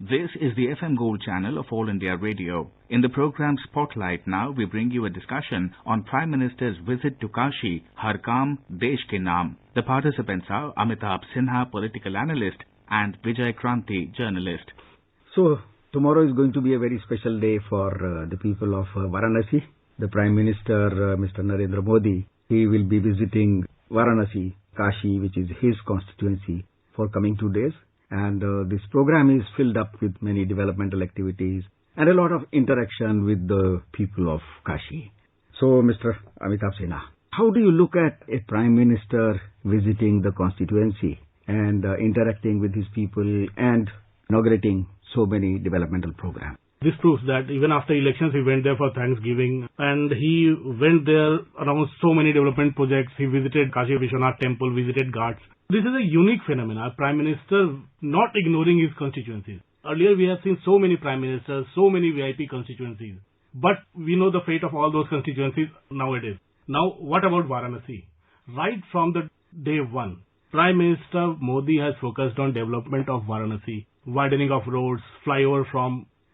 This is the FM Gold channel of All India Radio. In the program Spotlight Now, we bring you a discussion on Prime Minister's visit to Kashi, Kaam, Desh ke Naam. The participants are Amitabh Sinha, political analyst, and Vijay Kranti, journalist. So, tomorrow is going to be a very special day for the people of Varanasi. The Prime Minister, Mr. Narendra Modi, he will be visiting Varanasi, Kashi, which is his constituency, for coming 2 days. And this program is filled up with many developmental activities and a lot of interaction with the people of Kashi. So, Mr. Amitabh Sinha, how do you look at a Prime Minister visiting the constituency and interacting with his people and inaugurating so many developmental programs? This proves that even after elections, he went there for Thanksgiving, and he went there around so many development projects. He visited Kashi Vishwanath Temple, visited Ghats. This is a unique phenomenon. Prime Minister not ignoring his constituencies. Earlier, we have seen so many Prime Ministers, so many VIP constituencies. But we know the fate of all those constituencies nowadays. Now, what about Varanasi? Right from the day one, Prime Minister Modi has focused on development of Varanasi, widening of roads, flyover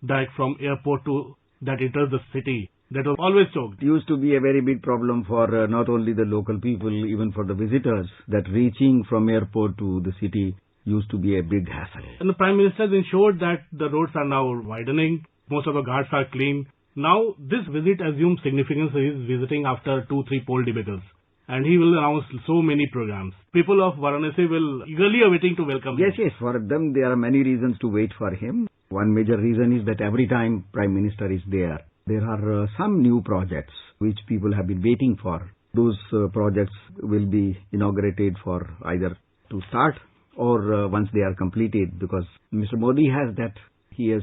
direct from airport to that enters the city. That was always choked. It used to be a very big problem for not only the local people, even for the visitors, that reaching from airport to the city used to be a big hassle. And the Prime Minister has ensured that the roads are now widening, most of the ghats are clean. Now, this visit assumes significance. He is visiting after 2-3 poll debacles. And he will announce so many programs. People of Varanasi will eagerly awaiting to welcome him. Yes, for them there are many reasons to wait for him. One major reason is that every time Prime Minister is there are some new projects which people have been waiting for. Those projects will be inaugurated for either to start or once they are completed, because Mr. Modi he has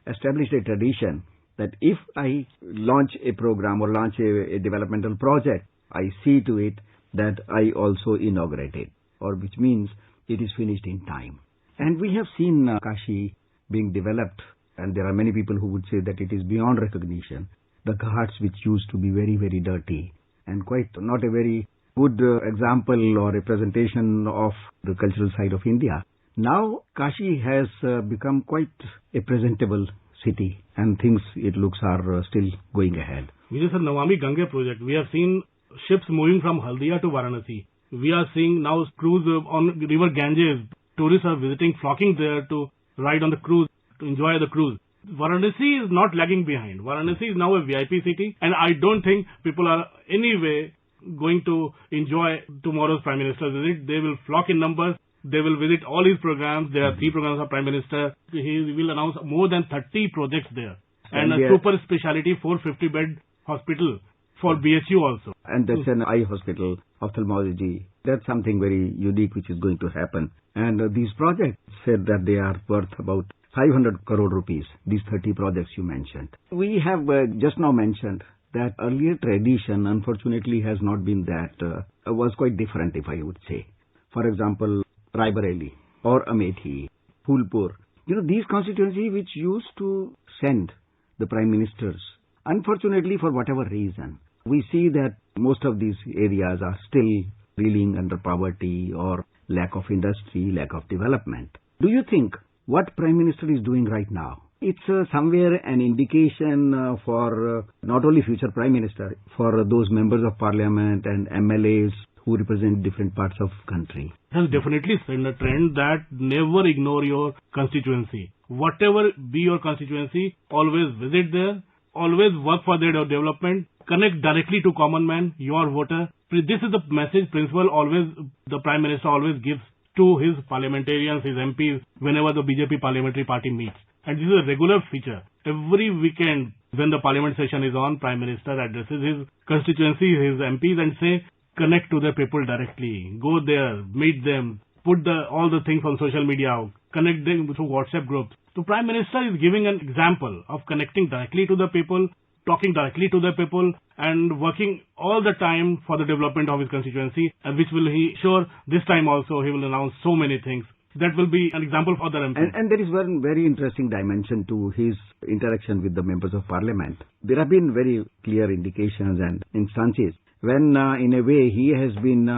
established a tradition that if I launch a program or launch a developmental project, I see to it that I also inaugurate it, or which means it is finished in time. And we have seen Kashi being developed, and there are many people who would say that it is beyond recognition. The ghats, which used to be very, very dirty and quite not a very good example or representation of the cultural side of India. Now Kashi has become quite a presentable city, and things, it looks, are still going ahead. This is a Namami Gange project. We have seen ships moving from Haldia to Varanasi. We are seeing now cruise on river Ganges. Tourists are visiting, flocking there to ride on the cruise, to enjoy the cruise. Varanasi is not lagging behind. Varanasi is now a VIP city, and I don't think people are anyway going to enjoy tomorrow's Prime Minister's visit. They will flock in numbers. They will visit all his programs. There are 3 programs of Prime Minister. He will announce more than 30 projects there. And a super speciality 450-bed hospital for BHU also. And that's an eye hospital, ophthalmology. That's something very unique which is going to happen. And these projects said that they are worth about 500 crore rupees, these 30 projects you mentioned. We have just now mentioned that earlier tradition, unfortunately, has not been that, was quite different, if I would say. For example, Raebareli or Amethi, Phulpur. These constituencies which used to send the Prime Ministers, unfortunately, for whatever reason, we see that most of these areas are still reeling under poverty or lack of industry, lack of development. Do you think what Prime Minister is doing right now, it's somewhere an indication for not only future Prime Minister, for those members of Parliament and MLAs who represent different parts of country? It has definitely set a trend that never ignore your constituency. Whatever be your constituency, always visit there, always work for their development, connect directly to common man, your voter. This is the message, principle the Prime Minister always gives to his parliamentarians, his MPs, whenever the BJP parliamentary party meets. And this is a regular feature. Every weekend, when the parliament session is on, Prime Minister addresses his constituency, his MPs, and say, connect to the people directly. Go there, meet them, put all the things on social media, connect them through WhatsApp groups. So Prime Minister is giving an example of connecting directly to the people, talking directly to the people, and working all the time for the development of his constituency, and which will he sure this time also he will announce so many things. That will be an example for other MPs. And there is one very interesting dimension to his interaction with the members of Parliament. There have been very clear indications and instances when in a way he has been,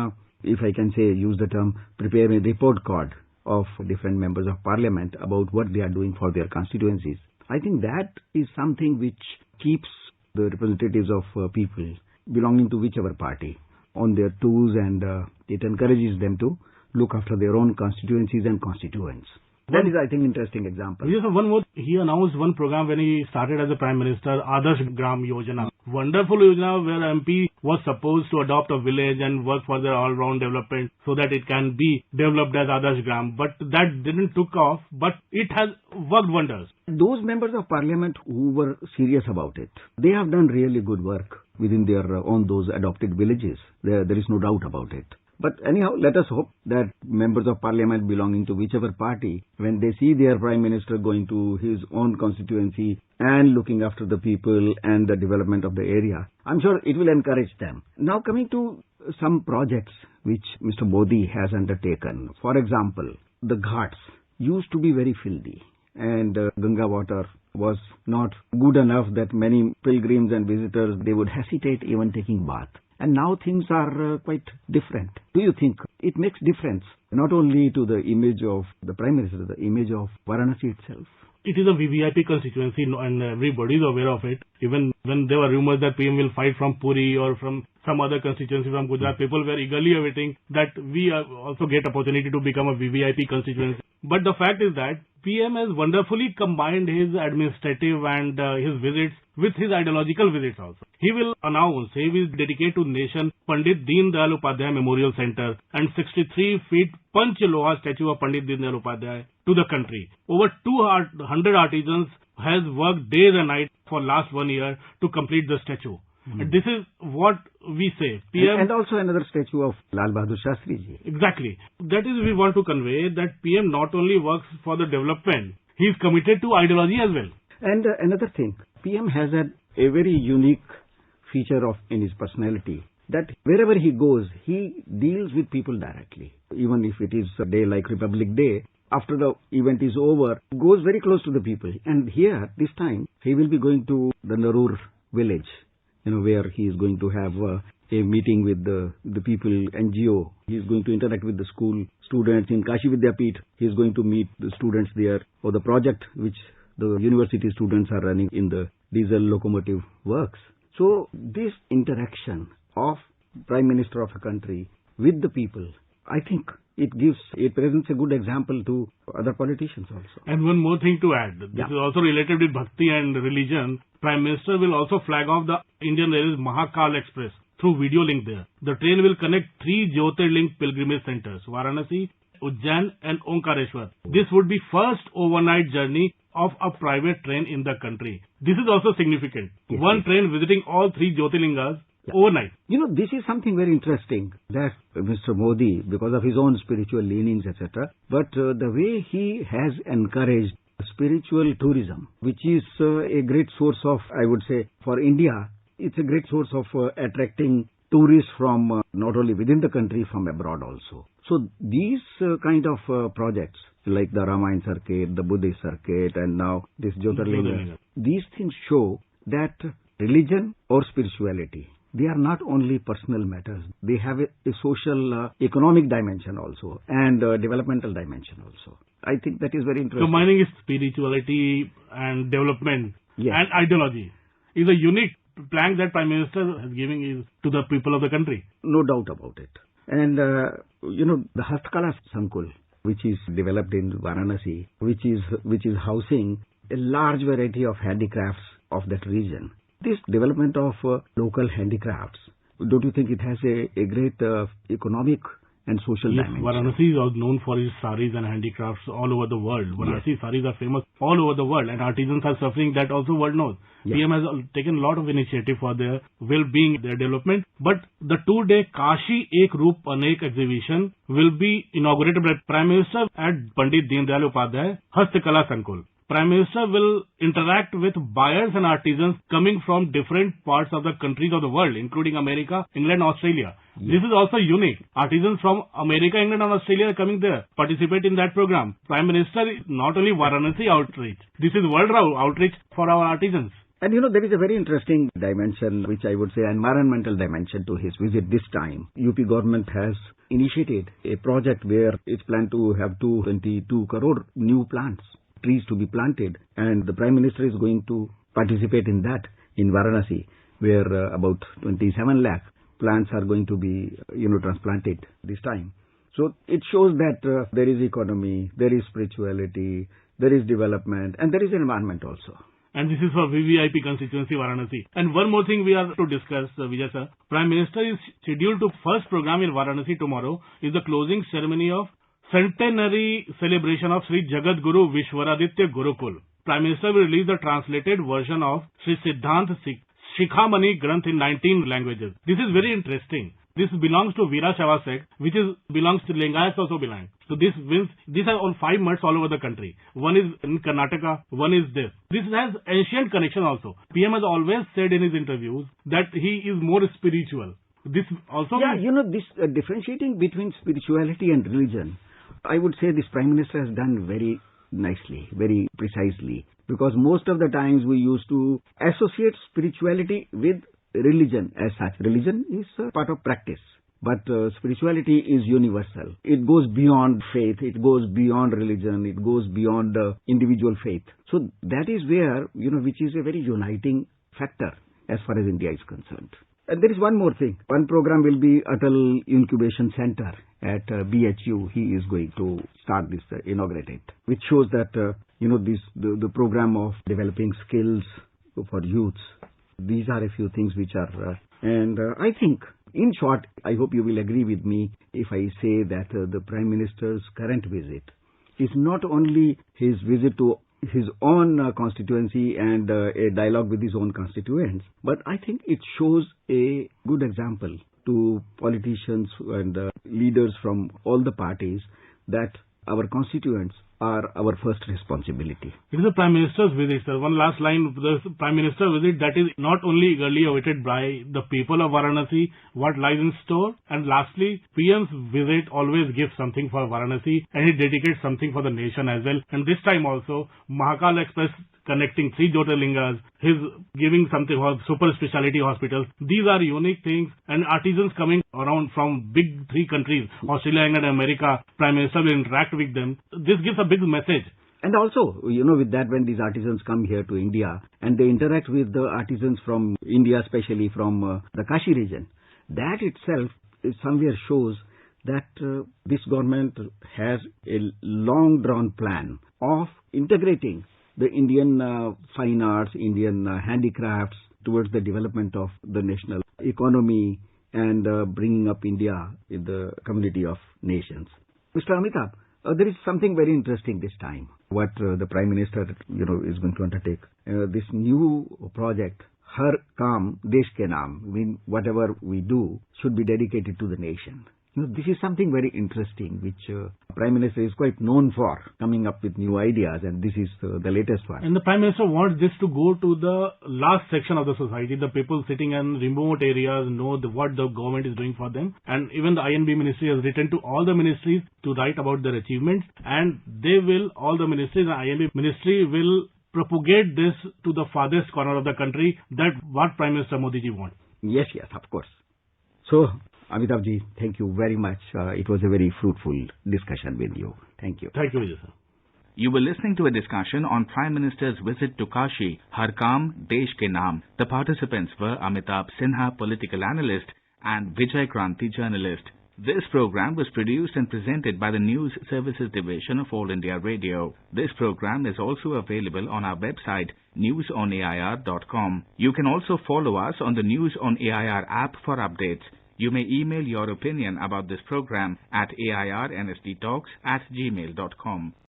if I can say, use the term, prepare a report card of different members of parliament about what they are doing for their constituencies. I think that is something which keeps the representatives of people belonging to whichever party on their toes, and it encourages them to look after their own constituencies and constituents. That is, I think, interesting example. Yes, one more. He announced one program when he started as a Prime Minister, Adarsh Gram Yojana. Wonderful Yojana where MP was supposed to adopt a village and work for their all-round development so that it can be developed as Adarsh Gram. But that didn't took off, but it has worked wonders. Those members of parliament who were serious about it, they have done really good work within their own those adopted villages. There is no doubt about it. But anyhow, let us hope that members of parliament belonging to whichever party, when they see their prime minister going to his own constituency and looking after the people and the development of the area, I'm sure it will encourage them. Now coming to some projects which Mr. Modi has undertaken. For example, the ghats used to be very filthy, and Ganga water was not good enough that many pilgrims and visitors, they would hesitate even taking bath. And now things are quite different. Do you think it makes difference not only to the image of the Prime Minister, the image of Varanasi itself? It is a VVIP constituency and everybody is aware of it. Even when there were rumors that PM will fight from Puri or from some other constituency from Gujarat, people were eagerly awaiting that we also get opportunity to become a VVIP constituency. But the fact is that PM has wonderfully combined his administrative and his visits with his ideological visits also. He will announce, he will dedicate to nation Pandit Deen Dayal Upadhyay Memorial Center and 63 feet Panch Loha statue of Pandit Deen Dayal Upadhyay to the country. Over 200 artisans has worked days and nights for last 1 year to complete the statue. And this is what we say. PM and also another statue of Lal Bahadur Shastri ji. Exactly. That is we want to convey that PM not only works for the development, he is committed to ideology as well. And another thing, PM has had a very unique feature in his personality, that wherever he goes, he deals with people directly. Even if it is a day like Republic Day, after the event is over, goes very close to the people. And here, this time, he will be going to the Narur village, where he is going to have a meeting with the people, NGO. He is going to interact with the school students in Kashi Vidyapith. He is going to meet the students there for the project which the university students are running in the diesel locomotive works. So this interaction of Prime Minister of a country with the people, I think it presents a good example to other politicians also. And one more thing to add. This is also related with bhakti and religion. Prime Minister will also flag off the Indian Railways Mahakal Express through video link there. The train will connect 3 Jyotirling pilgrimage centers, Varanasi, Ujjain and Omkareshwar. This would be first overnight journey of a private train in the country. This is also significant. Yes, One train visiting all 3 Jyotirlingas overnight. This is something very interesting that Mr. Modi, because of his own spiritual leanings, etc., but the way he has encouraged spiritual tourism, which is a great source of, I would say, for India, it's a great source of attracting tourists from not only within the country, from abroad also. So these kind of projects, like the Ramayana circuit, the Buddhist circuit, and now this Jyotirlinga, these things show that religion or spirituality, they are not only personal matters. They have a social, economic dimension also, and developmental dimension also. I think that is very interesting. Combining spirituality and development and ideology is a unique plank that Prime Minister is giving to the people of the country. No doubt about it. And, the Hastkala Sankul, which is developed in Varanasi, which is housing a large variety of handicrafts of that region. This development of local handicrafts, don't you think it has a great economic and social dimension? Varanasi is known for its saris and handicrafts all over the world. Varanasi saris are famous all over the world, and artisans are suffering, that also world knows. PM has taken a lot of initiative for their well-being, their development. But the 2-day Kashi Ek Roop Anek exhibition will be inaugurated by Prime Minister at Pandit Deen Dayal Upadhyay Hastkala Sankul. Prime Minister will interact with buyers and artisans coming from different parts of the countries of the world, including America, England, Australia. This is also unique. Artisans from America, England and Australia are coming there, participate in that program. Prime Minister is not only Varanasi outreach, this is world outreach for our artisans. And there is a very interesting dimension, which I would say environmental dimension to his visit this time. UP government has initiated a project where it's planned to have 222 crore new plants, trees to be planted. And the Prime Minister is going to participate in that in Varanasi, where about 27 lakh plants are going to be, transplanted this time. So it shows that there is economy, there is spirituality, there is development, and there is environment also. And this is for VVIP constituency Varanasi. And one more thing we are to discuss, Vijay sir. Prime Minister is scheduled to first program in Varanasi tomorrow is the closing ceremony of centenary celebration of Sri Jagat Guru Vishwaraditya Gurukul. Prime Minister will release the translated version of Sri Siddhant Shikhamani Granth in 19 languages. This is very interesting. This belongs to Veera Shaiva sect, which belongs to Lingayats also belong. So these are all 5 mutts all over the country. One is in Karnataka, one is this. This has ancient connection also. PM has always said in his interviews that he is more spiritual. This also... Yeah, this differentiating between spirituality and religion, I would say this Prime Minister has done very nicely, very precisely. Because most of the times we used to associate spirituality with religion as such. Religion is a part of practice. But spirituality is universal. It goes beyond faith. It goes beyond religion. It goes beyond individual faith. So that is where, which is a very uniting factor as far as India is concerned. And there is one more thing. One program will be Atal Incubation Center at BHU. He is going to start this, inaugurate it, which shows that, the program of developing skills for youths. These are a few things which are, and I think, in short, I hope you will agree with me if I say that the Prime Minister's current visit is not only his visit to his own constituency and a dialogue with his own constituents, but I think it shows a good example to politicians and leaders from all the parties that our constituents are our first responsibility. It is the Prime Minister's visit, sir. One last line, the Prime Minister visit that is not only eagerly awaited by the people of Varanasi, what lies in store. And lastly, PM's visit always gives something for Varanasi and he dedicates something for the nation as well. And this time also, Mahakal Express connecting 3 Jyotirlingas, his giving something for super speciality hospitals. These are unique things, and artisans coming around from big 3 countries, Australia, England, America, Prime Minister will interact with them. This gives a big message. And also, with that, when these artisans come here to India and they interact with the artisans from India, especially from the Kashi region, that itself somewhere shows that this government has a long-drawn plan of integrating the Indian fine arts, Indian handicrafts towards the development of the national economy and bringing up India in the community of nations. Mr. Amitabh, there is something very interesting this time, what the Prime Minister, is going to undertake. This new project, Kaam, Desh ke Naam, whatever we do should be dedicated to the nation. This is something very interesting, which Prime Minister is quite known for, coming up with new ideas, and this is the latest one. And the Prime Minister wants this to go to the last section of the society. The people sitting in remote areas know what the government is doing for them. And even the INB ministry has written to all the ministries to write about their achievements. And all the ministries and INB ministry will propagate this to the farthest corner of the country, that what Prime Minister Modi ji wants. Yes, of course. So, Amitabh ji, thank you very much. It was a very fruitful discussion with you. Thank you. Thank you, Vijay sir. You were listening to a discussion on Prime Minister's visit to Kashi, Kaam, Desh ke Naam. The participants were Amitabh Sinha, political analyst, and Vijay Kranti, journalist. This program was produced and presented by the News Services Division of All India Radio. This program is also available on our website, newsonair.com. You can also follow us on the News on AIR app for updates. You may email your opinion about this program at airnsttalks@gmail.com.